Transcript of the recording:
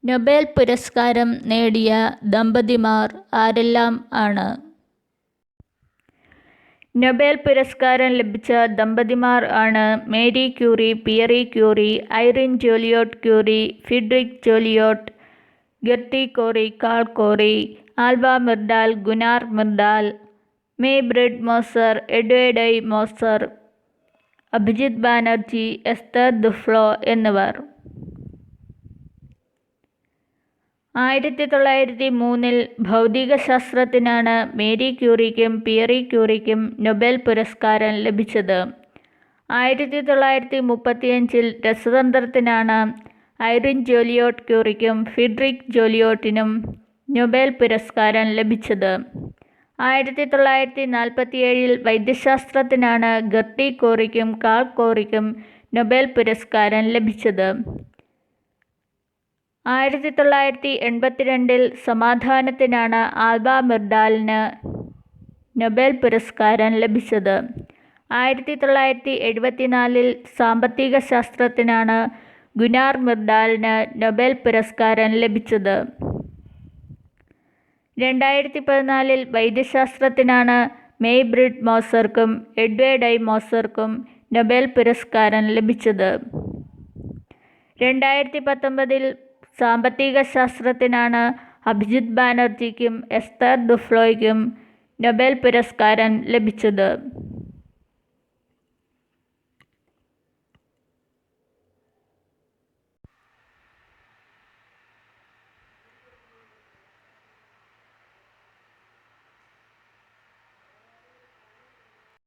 Nobel പുരസ്കാരം നേടിയ ദമ്പതിമാർ ആരെല്ലാം ആണ്? നൊബേൽ പുരസ്കാരം ലഭിച്ച ദമ്പതിമാർ ആണ് Marie Curie, Pierre Curie, Irene Joliot Curie, Frederic Joliot, Gerty Cori, Carl Cori, Alva Myrdal, Gunnar Myrdal, May Britt Moser, Edvard I Moser, Abhijit Banerjee, Esther Duflo എന്നിവർ. 1903 ഭൗതികശാസ്ത്രത്തിനാണ് മേരി ക്യൂറിക്കും പിയറി ക്യൂറിക്കും നൊബേൽ പുരസ്കാരം ലഭിച്ചത്. 1935 രസതന്ത്രത്തിനാണ് ഐറിൻ ജോലിയോട്ട് ക്യൂറിക്കും ഫ്രിഡറിക് ജോലിയോട്ടിനും നൊബേൽ പുരസ്കാരം ലഭിച്ചത്. 1947 വൈദ്യശാസ്ത്രത്തിനാണ് ഗെർട്ടി കോറിക്കും കാൾ കോറിക്കും നൊബേൽ പുരസ്കാരം ലഭിച്ചത്. 1982 സമാധാനത്തിനാണ് ആൽവ മിർഡാലിന് നൊബേൽ പുരസ്കാരം ലഭിച്ചത്. 1974 സാമ്പത്തിക ശാസ്ത്രത്തിനാണ് ഗുനാർ മിർഡാലിന് നൊബേൽ പുരസ്കാരം ലഭിച്ചത്. 2014 വൈദ്യശാസ്ത്രത്തിനാണ് മെയ്ബ്രിഡ് മോസർക്കും എഡ്വേർഡ് ഐ മോസർക്കും നൊബേൽ പുരസ്കാരം ലഭിച്ചത്. 2019 സാമ്പത്തിക ശാസ്ത്രത്തിനാണ് അഭിജിത് ബാനർജിക്കും എസ്തർ ദുഫ്ലോയ്ക്കും നൊബേൽ പുരസ്കാരം ലഭിച്ചത്.